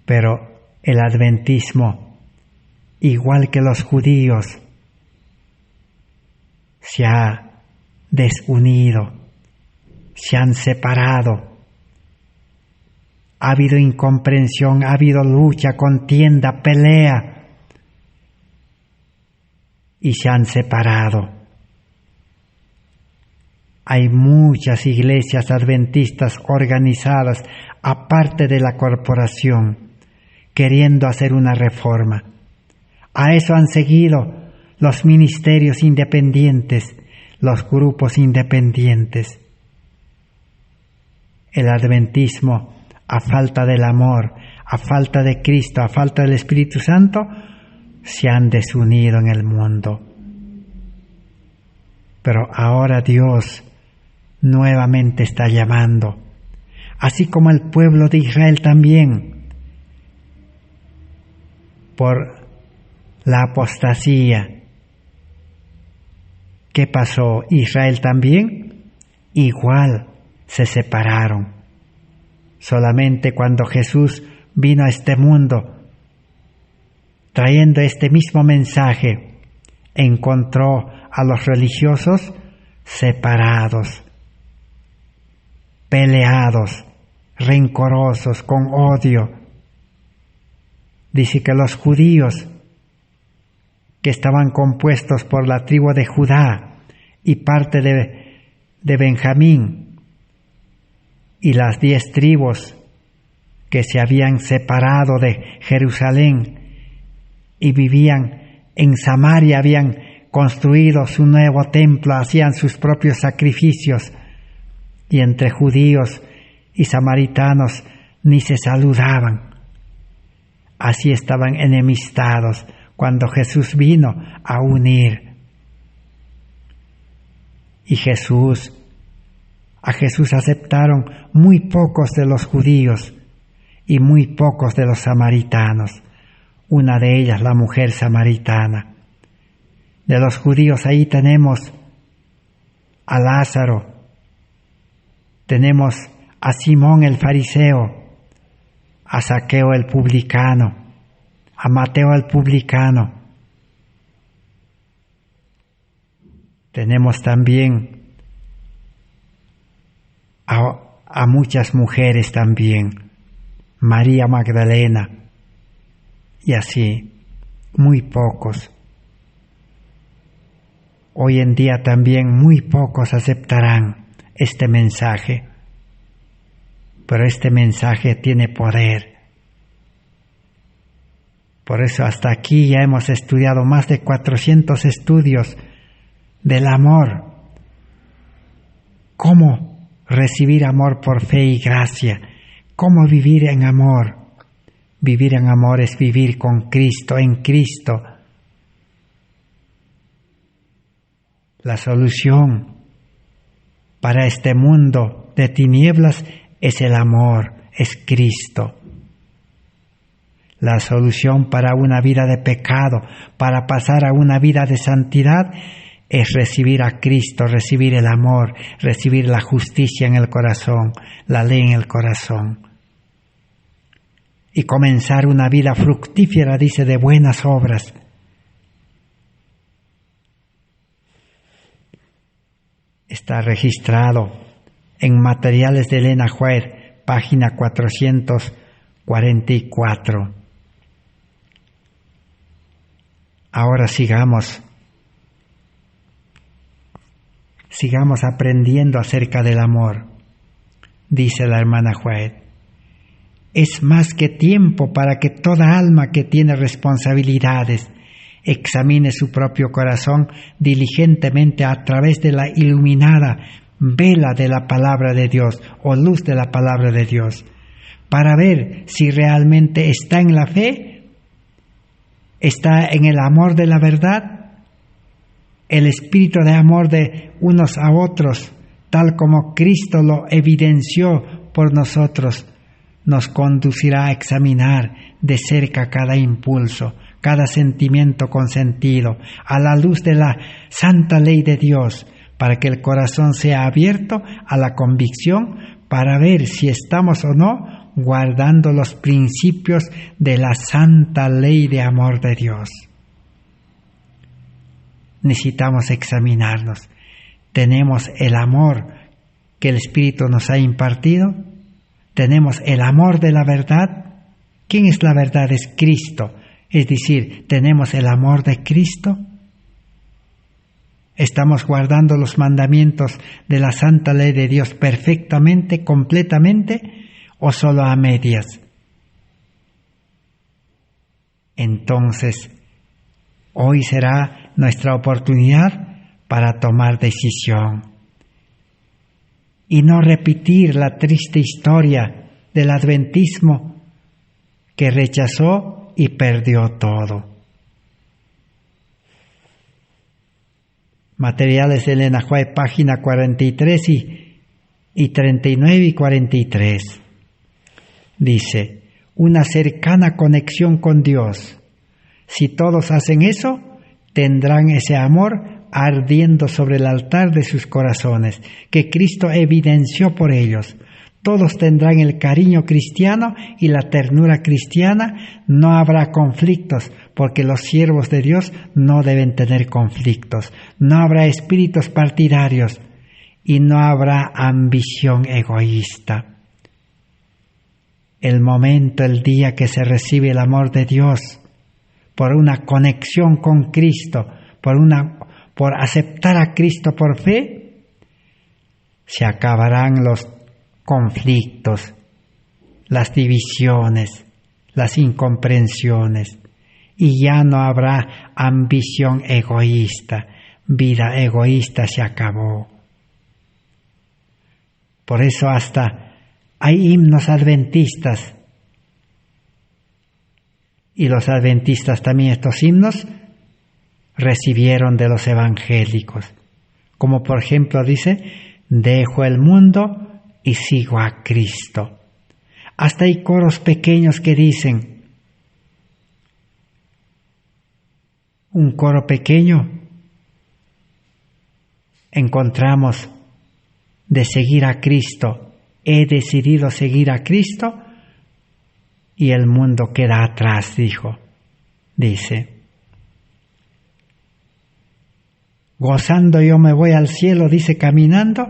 Speaker 1: Pero el adventismo, igual que los judíos, se ha desunido, se han separado. Ha habido incomprensión, ha habido lucha, contienda, pelea, y se han separado. Hay muchas iglesias adventistas organizadas aparte de la corporación, queriendo hacer una reforma. A eso han seguido los ministerios independientes, los grupos independientes. El adventismo, a falta del amor, a falta de Cristo, a falta del Espíritu Santo, se han desunido en el mundo. Pero ahora Dios nuevamente está llamando, así como el pueblo de Israel también, por la apostasía. ¿Qué pasó? Israel también igual se separaron. Solamente cuando Jesús vino a este mundo trayendo este mismo mensaje, encontró a los religiosos separados, peleados, rencorosos, con odio. Dice que los judíos que estaban compuestos por la tribu de Judá y parte de Benjamín, y las 10 tribus que se habían separado de Jerusalén y vivían en Samaria, habían construido su nuevo templo, hacían sus propios sacrificios, y entre judíos y samaritanos ni se saludaban. Así estaban enemistados cuando Jesús vino a unir. Y a Jesús aceptaron muy pocos de los judíos y muy pocos de los samaritanos. Una de ellas, la mujer samaritana. De los judíos ahí tenemos a Lázaro, tenemos a Simón el fariseo, a Zaqueo el publicano, a Mateo el publicano. Tenemos también a muchas mujeres también, María Magdalena, y así, muy pocos. Hoy en día también muy pocos aceptarán este mensaje, pero este mensaje tiene poder. Por eso hasta aquí ya hemos estudiado más de 400 estudios del amor. ¿Cómo recibir amor por fe y gracia? ¿Cómo vivir en amor? Vivir en amor es vivir con Cristo, en Cristo. La solución para este mundo de tinieblas es el amor, es Cristo. La solución para una vida de pecado, para pasar a una vida de santidad, es recibir a Cristo, recibir el amor, recibir la justicia en el corazón, la ley en el corazón. Y comenzar una vida fructífera, dice, de buenas obras. Está registrado en Materiales de Elena White, página 444. Ahora sigamos aprendiendo acerca del amor. Dice la hermana White: es más que tiempo para que toda alma que tiene responsabilidades examine su propio corazón diligentemente a través de la iluminada vela de la palabra de Dios o luz de la palabra de Dios, para ver si realmente está en la fe, está en el amor de la verdad, el espíritu de amor de unos a otros, tal como Cristo lo evidenció por nosotros, nos conducirá a examinar de cerca cada impulso, cada sentimiento consentido, a la luz de la santa ley de Dios, para que el corazón sea abierto a la convicción para ver si estamos o no guardando los principios de la santa ley de amor de Dios. Necesitamos examinarnos. ¿Tenemos el amor que el Espíritu nos ha impartido? ¿Tenemos el amor de la verdad? ¿Quién es la verdad? Es Cristo. Es decir, ¿tenemos el amor de Cristo? ¿Estamos guardando los mandamientos de la santa ley de Dios perfectamente, completamente, o solo a medias? Entonces, hoy será nuestra oportunidad para tomar decisión y no repetir la triste historia del adventismo que rechazó y perdió todo. Materiales de Elena White, página 43 y 39 y 43. Dice: una cercana conexión con Dios. Si todos hacen eso, tendrán ese amor ardiendo sobre el altar de sus corazones, que Cristo evidenció por ellos. Todos tendrán el cariño cristiano y la ternura cristiana. No habrá conflictos, porque los siervos de Dios no deben tener conflictos. No habrá espíritus partidarios y no habrá ambición egoísta. El momento, el día que se recibe el amor de Dios por una conexión con Cristo, por aceptar a Cristo por fe, se acabarán los conflictos, las divisiones, las incomprensiones, y ya no habrá ambición egoísta, vida egoísta se acabó. Por eso hasta hay himnos adventistas, y los adventistas también estos himnos recibieron de los evangélicos, como por ejemplo dice, dejo el mundo y sigo a Cristo. Hasta hay coros pequeños que dicen, un coro pequeño encontramos de seguir a Cristo, he decidido seguir a Cristo y el mundo queda atrás, dice. Gozando yo me voy al cielo, dice, caminando,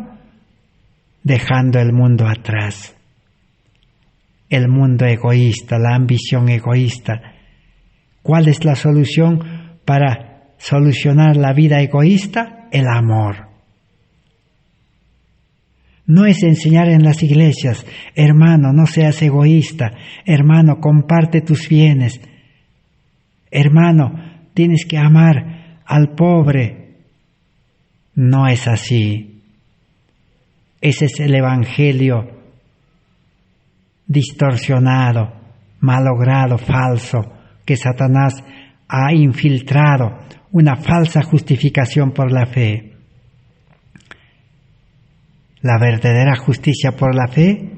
Speaker 1: dejando el mundo atrás. El mundo egoísta, la ambición egoísta. ¿Cuál es la solución para solucionar la vida egoísta? El amor. No es enseñar en las iglesias, hermano, no seas egoísta, hermano, comparte tus bienes, hermano, tienes que amar al pobre. No es así. Ese es el evangelio distorsionado, malogrado, falso, que Satanás ha infiltrado, una falsa justificación por la fe. La verdadera justicia por la fe,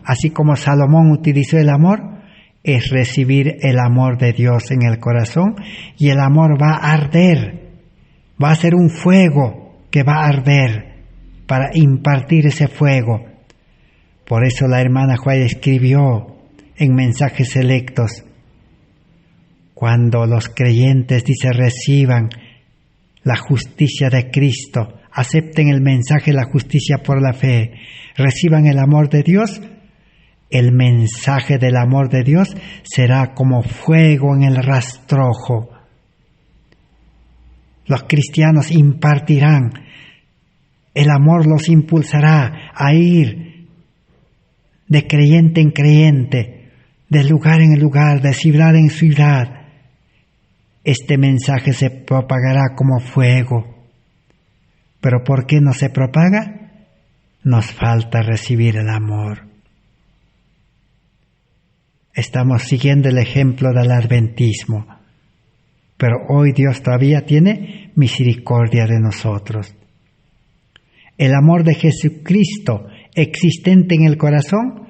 Speaker 1: así como Salomón utilizó el amor, es recibir el amor de Dios en el corazón, y el amor va a arder, va a ser un fuego que va a arder para impartir ese fuego. Por eso la hermana Juárez escribió en Mensajes Selectos, cuando los creyentes, dice, reciban la justicia de Cristo, acepten el mensaje de la justicia por la fe, reciban el amor de Dios, el mensaje del amor de Dios será como fuego en el rastrojo. Los cristianos impartirán, el amor los impulsará a ir de creyente en creyente, de lugar en lugar, de ciudad en ciudad. Este mensaje se propagará como fuego. ¿Pero por qué no se propaga? Nos falta recibir el amor. Estamos siguiendo el ejemplo del adventismo, pero hoy Dios todavía tiene misericordia de nosotros. El amor de Jesucristo existente en el corazón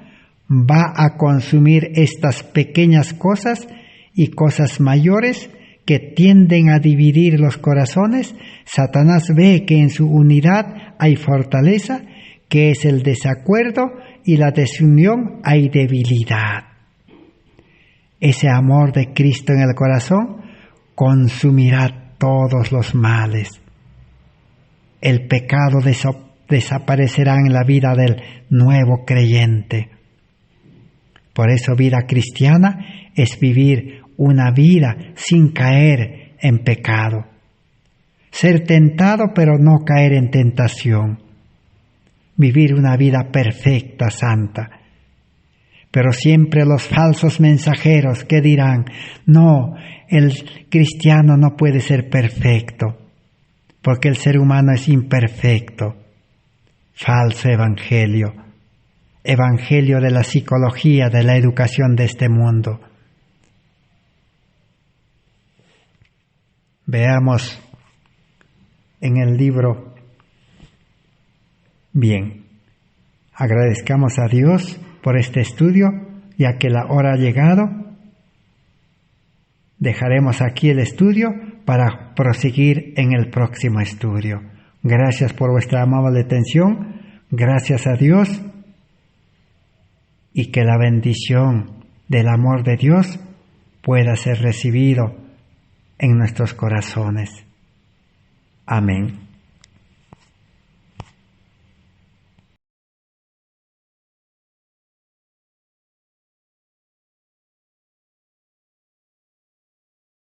Speaker 1: va a consumir estas pequeñas cosas y cosas mayores que tienden a dividir los corazones. Satanás ve que en su unidad hay fortaleza, que es el desacuerdo, y la desunión hay debilidad. Ese amor de Cristo en el corazón consumirá todos los males. El pecado desaparecerá en la vida del nuevo creyente. Por eso vida cristiana es vivir una vida sin caer en pecado. Ser tentado pero no caer en tentación. Vivir una vida perfecta, santa. Pero siempre los falsos mensajeros que dirán, no, el cristiano no puede ser perfecto, porque el ser humano es imperfecto. Falso evangelio. Evangelio de la psicología, de la educación de este mundo. Veamos en el libro. Bien, agradezcamos a Dios por este estudio, ya que la hora ha llegado. Dejaremos aquí el estudio para proseguir en el próximo estudio. Gracias por vuestra amable atención. Gracias a Dios, y que la bendición del amor de Dios pueda ser recibido en nuestros corazones. Amén.